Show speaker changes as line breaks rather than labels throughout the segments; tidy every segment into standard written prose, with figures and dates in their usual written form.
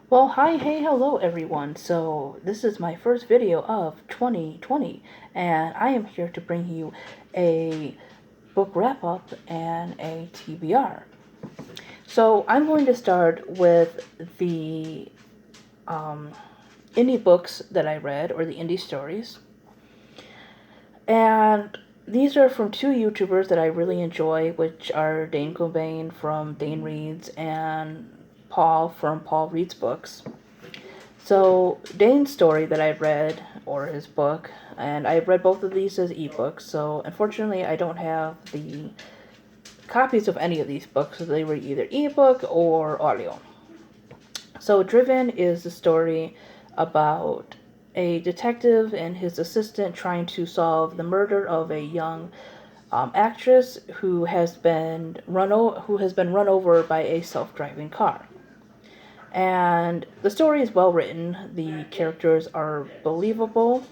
Well, hi, hey, hello everyone. So, this is my first video of 2020, and I am here to bring you a book wrap up and a TBR. So, I'm going to start with the um, indie books that I read, or the indie stories. And these are from two YouTubers that I really enjoy, which are Dane Cobain from Dane Reads and Paul from Paul Reads Books. So, Dane's story that I read, or his book, and I read both of these as ebooks, so unfortunately I don't have the copies of any of these books, so they were either ebook or audio. So, Driven is the story about a detective and his assistant trying to solve the murder of a young actress who has been run over by a self-driving car. And the story is well written. The characters are believable.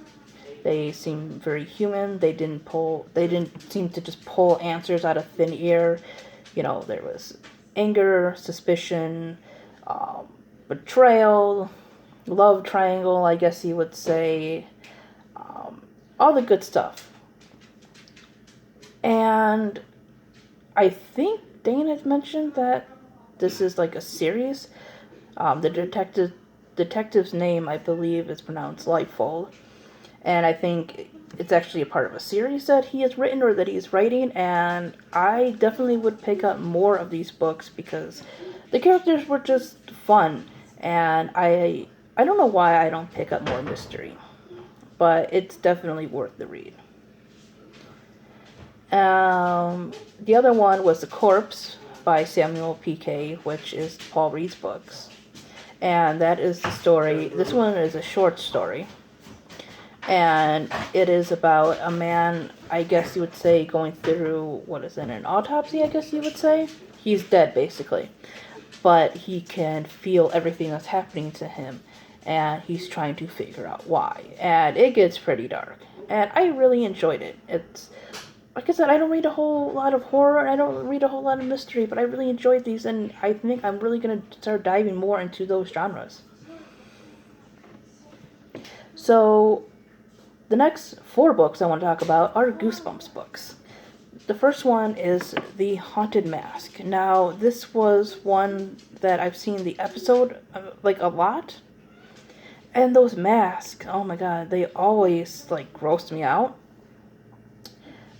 They seem very human. They didn't seem to just pull answers out of thin air. There was anger, suspicion, um, betrayal, love triangle, I guess you would say, all the good stuff. And I think Dane had mentioned that this is like a series. The detective's name, I believe, is pronounced Lightfold, and I think it's actually a part of a series that he has written or that he's writing. And I definitely would pick up more of these books because the characters were just fun, and I don't know why I don't pick up more mystery, but it's definitely worth the read. The other one was The Corpse by Samuel P.K., which is Paul Reed's books. And that is the story. This one is a short story. And it is about a man, I guess you would say, going through, what is it, an autopsy, I guess you would say? He's dead, basically. But he can feel everything that's happening to him. And he's trying to figure out why. And it gets pretty dark. And I really enjoyed it. It's, like I said, I don't read a whole lot of horror, and I don't read a whole lot of mystery, but I really enjoyed these, and I think I'm really going to start diving more into those genres. So, the next four books I want to talk about are Goosebumps books. The first one is The Haunted Mask. Now, this was one that I've seen the episode, like, a lot, and those masks, oh my god, they always, like, grossed me out.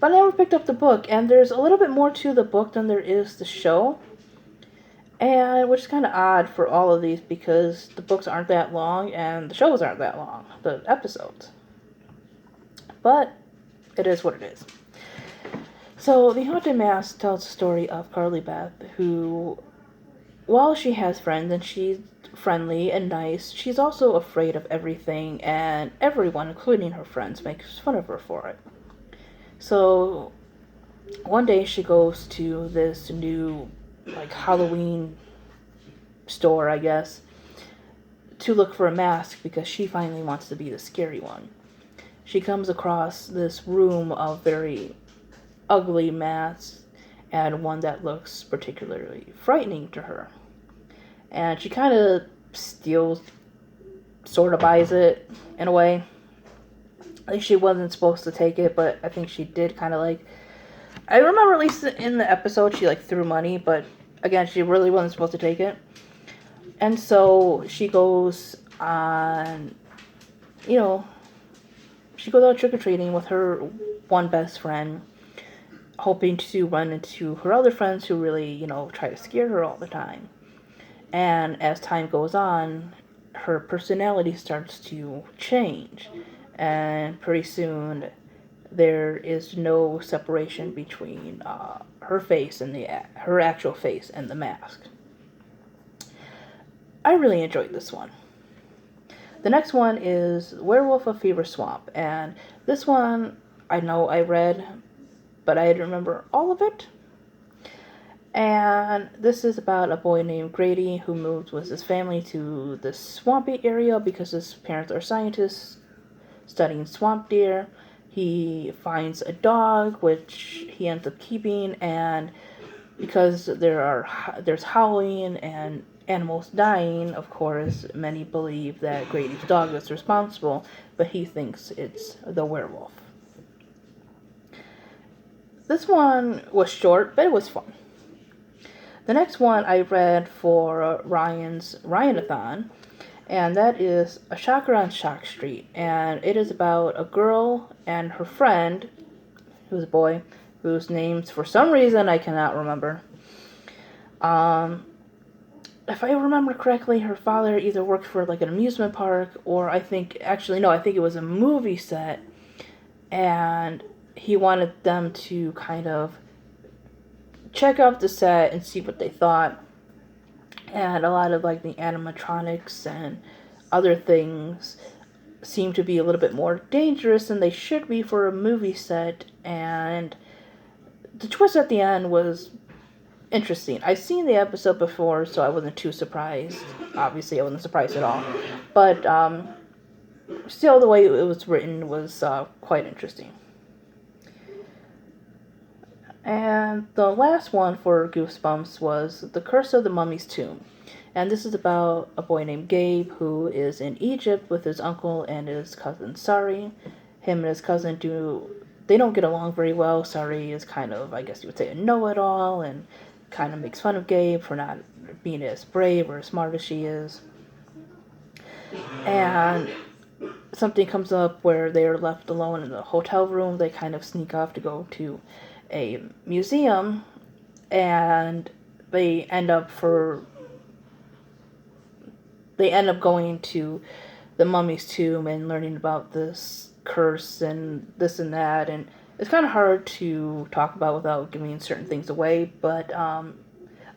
But I never picked up the book, and there's a little bit more to the book than there is the show, and which is kind of odd for all of these because the books aren't that long and the shows aren't that long, the episodes. But it is what it is. So, The Haunted Mask tells the story of Carly Beth, who, while she has friends and she's friendly and nice, she's also afraid of everything, and everyone, including her friends, makes fun of her for it. So one day she goes to this new, like, Halloween store, I guess, to look for a mask because she finally wants to be the scary one. She comes across this room of very ugly masks and one that looks particularly frightening to her. And she kind of steals, sort of buys it in a way. I think she wasn't supposed to take it, but I think she did kind of like. I remember at least in the episode she like threw money, but again, she really wasn't supposed to take it. And so she goes on, you know, she goes out trick-or-treating with her one best friend, hoping to run into her other friends who really, try to scare her all the time. And as time goes on, her personality starts to change. And pretty soon, there is no separation between her face and her actual face and the mask. I really enjoyed this one. The next one is Werewolf of Fever Swamp, and this one I know I read, but I didn't remember all of it. And this is about a boy named Grady who moves with his family to this swampy area because his parents are scientists studying swamp deer. He finds a dog, which he ends up keeping, and because there's howling and animals dying, of course, many believe that Grady's dog is responsible, but he thinks it's the werewolf. This one was short, but it was fun. The next one I read for Ryan's Ryanathon, and that is A Shocker on Shock Street. And it is about a girl and her friend, who's a boy, whose names, for some reason, I cannot remember. If I remember correctly, her father either worked for like an amusement park, or I think it was a movie set, and he wanted them to kind of check out the set and see what they thought. And a lot of like the animatronics and other things seem to be a little bit more dangerous than they should be for a movie set, and the twist at the end was interesting. I've seen the episode before, so I wasn't too surprised. Obviously, I wasn't surprised at all. But still, the way it was written was quite interesting. And the last one for Goosebumps was The Curse of the Mummy's Tomb. And this is about a boy named Gabe who is in Egypt with his uncle and his cousin Sari. Him and his cousin they don't get along very well. Sari is kind of, I guess you would say, a know-it-all and kind of makes fun of Gabe for not being as brave or as smart as she is. And something comes up where they are left alone in the hotel room. They kind of sneak off to go to a museum, and they end up going to the mummy's tomb and learning about this curse and this and that, and it's kind of hard to talk about without giving certain things away, but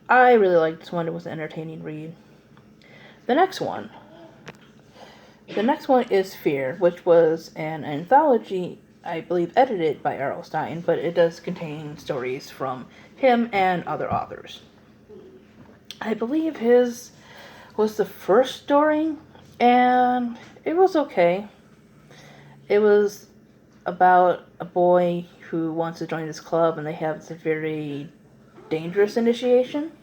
I really liked this one. It was an entertaining read. The next one is Fear, which was an anthology, I believe, edited by Errol Stein, but it does contain stories from him and other authors. I believe his was the first story, and it was okay. It was about a boy who wants to join this club, and they have this very dangerous initiation.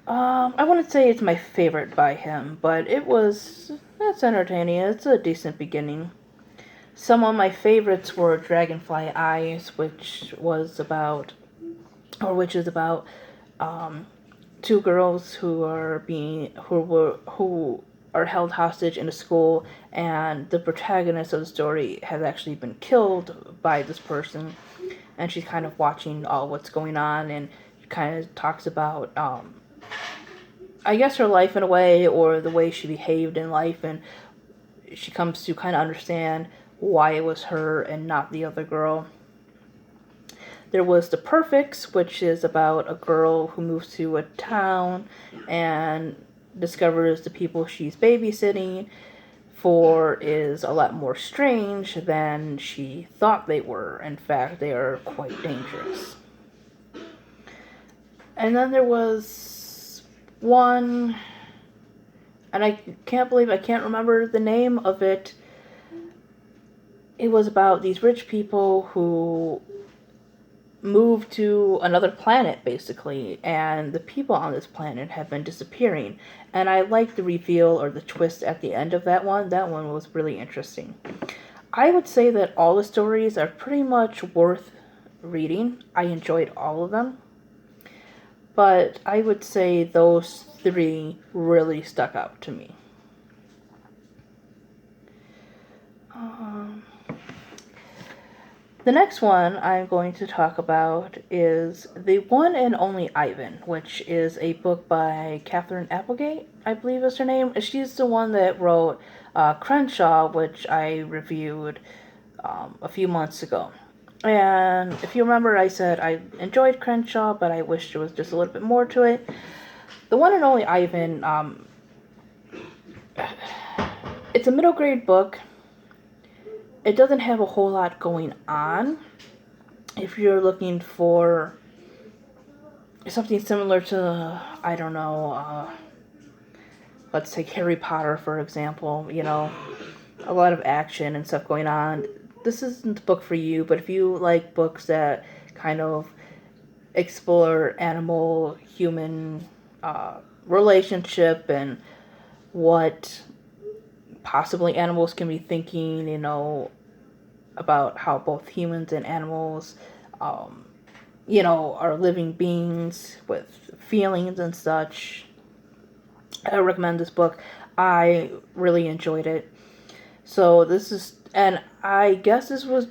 I wouldn't say it's my favorite by him, but it's entertaining. It's a decent beginning. Some of my favorites were Dragonfly Eyes, which is about two girls who are held hostage in a school, and the protagonist of the story has actually been killed by this person, and she's kind of watching all what's going on, and kind of talks about I guess her life in a way, or the way she behaved in life, and she comes to kind of understand why it was her and not the other girl. There was The Perfects, which is about a girl who moves to a town and discovers the people she's babysitting for is a lot more strange than she thought they were. In fact, they are quite dangerous. And then there was one, and I can't remember the name of it. It was about these rich people who moved to another planet, basically, and the people on this planet have been disappearing. And I liked the reveal or the twist at the end of that one. That one was really interesting. I would say that all the stories are pretty much worth reading. I enjoyed all of them. But I would say those three really stuck out to me. The next one I'm going to talk about is The One and Only Ivan, which is a book by Catherine Applegate, I believe is her name. She's the one that wrote Crenshaw, which I reviewed a few months ago. And if you remember, I said I enjoyed Crenshaw, but I wish there was just a little bit more to it. The One and Only Ivan, it's a middle grade book. It doesn't have a whole lot going on. If you're looking for something similar to, I don't know, let's take Harry Potter, for example, a lot of action and stuff going on. This isn't the book for you, but if you like books that kind of explore animal-human relationship and what possibly animals can be thinking, about how both humans and animals, um, are living beings with feelings and such. I recommend this book. I really enjoyed it. So and I guess this was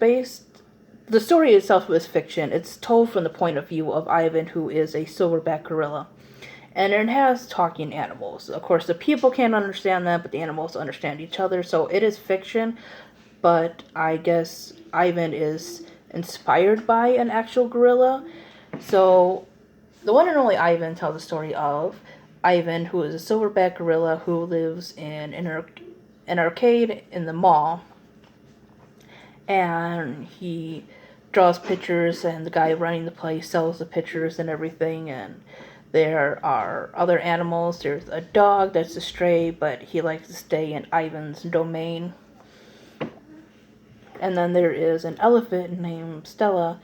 the story itself was fiction. It's told from the point of view of Ivan, who is a silverback gorilla. And it has talking animals. Of course, the people can't understand them, but the animals understand each other. So it is fiction, but I guess Ivan is inspired by an actual gorilla. So the one and only Ivan tells the story of Ivan, who is a silverback gorilla who lives in an arcade in the mall. And he draws pictures, and the guy running the place sells the pictures and everything. And there are other animals. There's a dog that's a stray, but he likes to stay in Ivan's domain. And then there is an elephant named Stella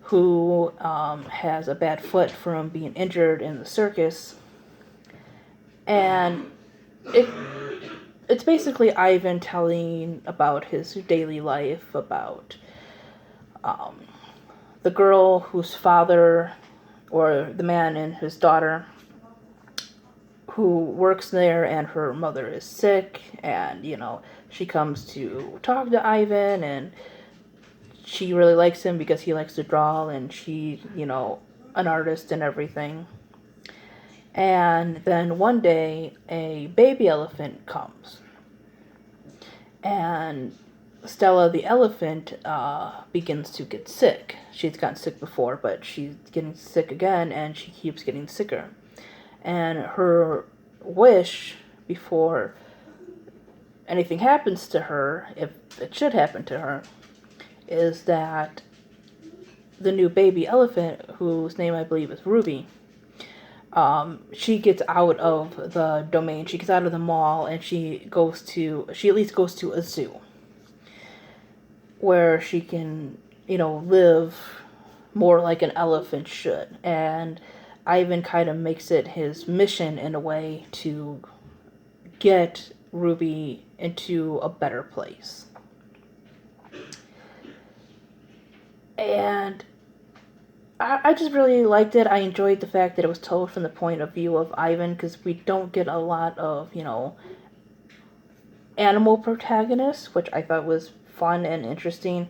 who has a bad foot from being injured in the circus. And it's basically Ivan telling about his daily life, about the girl whose father, or the man and his daughter, who works there, and her mother is sick, and, she comes to talk to Ivan, and she really likes him because he likes to draw, and she's, an artist and everything. And then one day, a baby elephant comes. And Stella the elephant begins to get sick. She's gotten sick before, but she's getting sick again, and she keeps getting sicker. And her wish, before anything happens to her, if it should happen to her, is that the new baby elephant, whose name I believe is Ruby, she gets out of the domain, she gets out of the mall, and she at least goes to a zoo, where she can, live more like an elephant should. And Ivan kind of makes it his mission, in a way, to get Ruby into a better place. And I just really liked it. I enjoyed the fact that it was told from the point of view of Ivan, because we don't get a lot of, animal protagonists, which I thought was fun and interesting.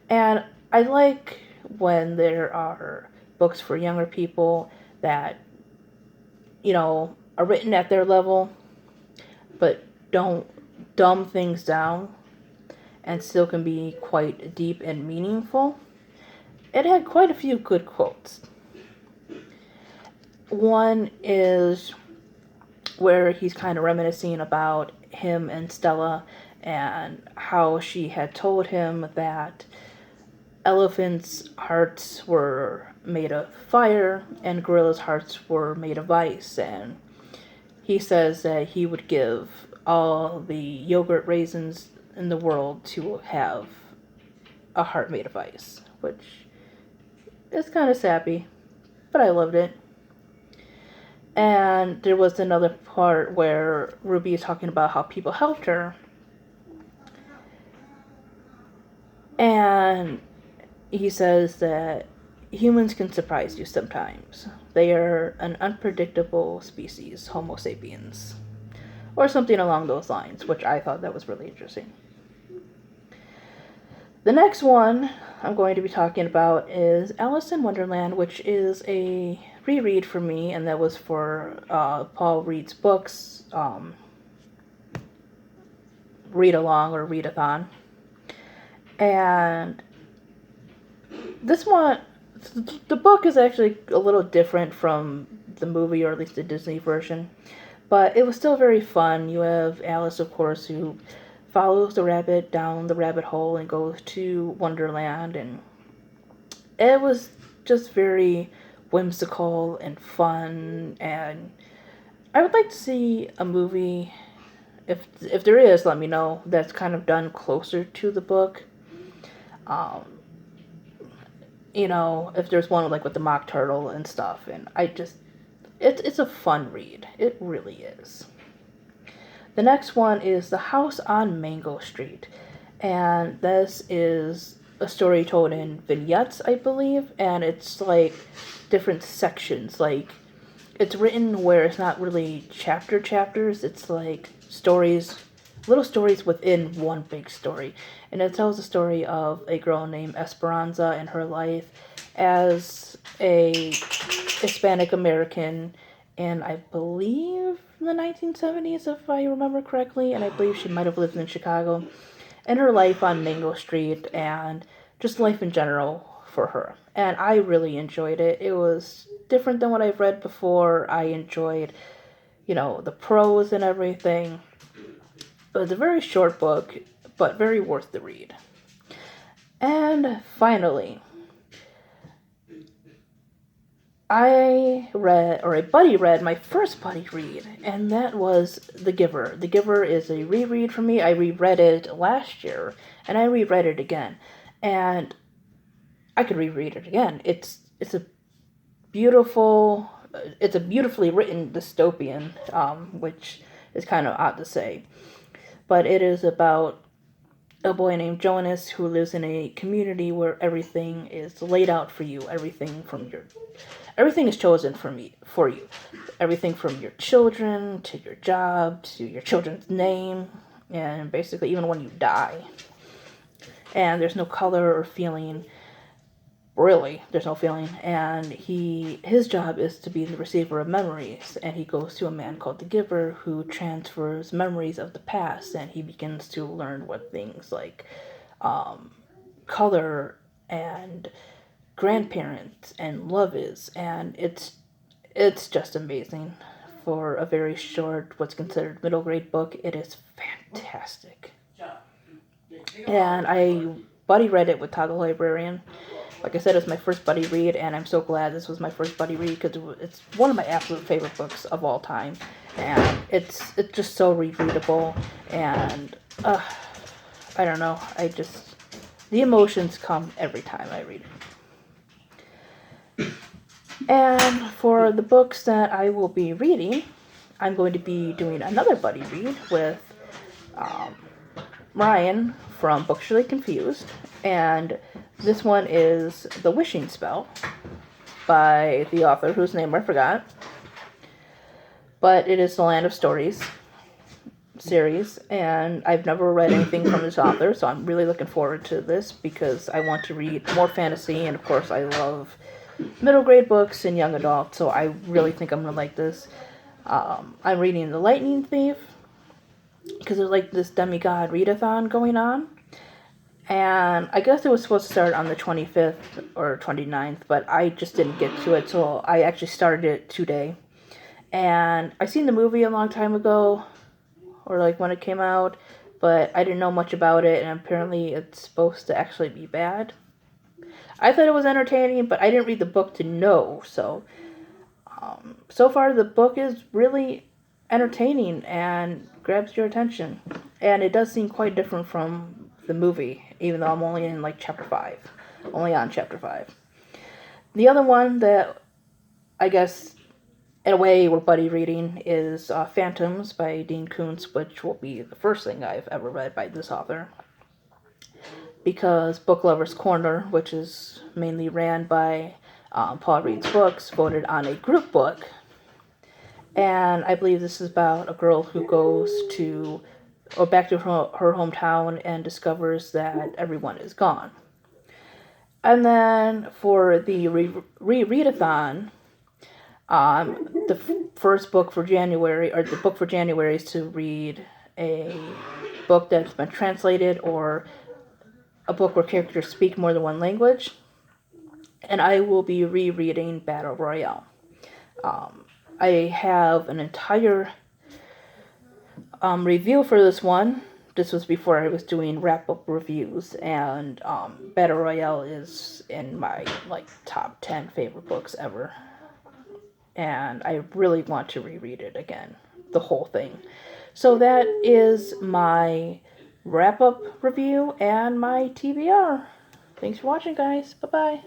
And I like when there are books for younger people that, are written at their level, but don't dumb things down, and still can be quite deep and meaningful. It had quite a few good quotes. One is where he's kind of reminiscing about him and Stella, and how she had told him that elephants' hearts were made of fire and gorillas' hearts were made of ice. And he says that he would give all the yogurt raisins in the world to have a heart made of ice, which is kind of sappy, but I loved it. And there was another part where Ruby is talking about how people helped her. And he says that humans can surprise you sometimes. They are an unpredictable species, Homo sapiens. Or something along those lines, which I thought that was really interesting. The next one I'm going to be talking about is Alice in Wonderland, which is a reread for me, and that was for Paul Reed's books, read along or readathon. And this one, the book is actually a little different from the movie, or at least the Disney version, but it was still very fun. You have Alice, of course, who follows the rabbit down the rabbit hole and goes to Wonderland, and it was just very whimsical and fun. And I would like to see a movie, if there is, let me know, that's kind of done closer to the book. If there's one like with the mock turtle and stuff, and it's a fun read. It really is. The next one is The House on Mango Street. And this is a story told in vignettes, I believe. And it's like different sections. Like, it's written where it's not really chapters. It's like stories, little stories within one big story. And it tells the story of a girl named Esperanza and her life as a Hispanic American in, I believe, the 1970s, if I remember correctly, and I believe she might have lived in Chicago, and her life on Mango Street, and just life in general for her. And I really enjoyed it. It was different than what I've read before. I enjoyed, the prose and everything. It was a very short book, but very worth the read. And finally, a buddy read my first buddy read, and that was The Giver. The Giver is a reread for me. I reread it last year, and I reread it again. And I could reread it again. It's a beautifully written dystopian, which is kind of odd to say. But it is about a boy named Jonas who lives in a community where everything is laid out for you. Everything is chosen for you. Everything from your children to your job to your children's name, and basically even when you die. And there's no color or feeling. Really, there's no feeling. And his job is to be the receiver of memories, and he goes to a man called the Giver who transfers memories of the past, and he begins to learn what things like color and grandparents and love is, and it's just amazing. For a very short, what's considered middle grade book, it is fantastic. And I buddy read it with Todd the Librarian. Like I said, it's my first buddy read, and I'm so glad this was my first buddy read because it's one of my absolute favorite books of all time, and it's just so rereadable, and I don't know, the emotions come every time I read it. And for the books that I will be reading, I'm going to be doing another buddy read with Ryan from Bookshily Confused, and this one is The Wishing Spell by the author whose name I forgot, but it is the Land of Stories series, and I've never read anything from this author, so I'm really looking forward to this because I want to read more fantasy, and of course I love middle grade books and young adult, so I really think I'm going to like this. I'm reading The Lightning Thief because there's like this demigod readathon going on, and I guess it was supposed to start on the 25th or 29th, but I just didn't get to it, so I actually started it today. And I seen the movie a long time ago, or like when it came out, but I didn't know much about it, and apparently it's supposed to actually be bad. I thought it was entertaining, but I didn't read the book to know, so so far the book is really entertaining and grabs your attention, and it does seem quite different from the movie, even though I'm only in like only on chapter 5. The other one that I guess in a way we're buddy reading is Phantoms by Dean Koontz, which will be the first thing I've ever read by this author, because Book Lovers Corner, which is mainly ran by Paul Reed's Books, voted on a group book, and I believe this is about a girl who goes back to her hometown and discovers that everyone is gone. And then for the readathon, the first book for January, or the book for January, is to read a book that's been translated or a book where characters speak more than one language. And I will be rereading Battle Royale. I have an entire review for this one. This was before I was doing wrap-up reviews, and Battle Royale is in my top 10 favorite books ever. And I really want to reread it again, the whole thing. So that is my wrap-up review and my TBR. Thanks for watching, guys. Bye-bye.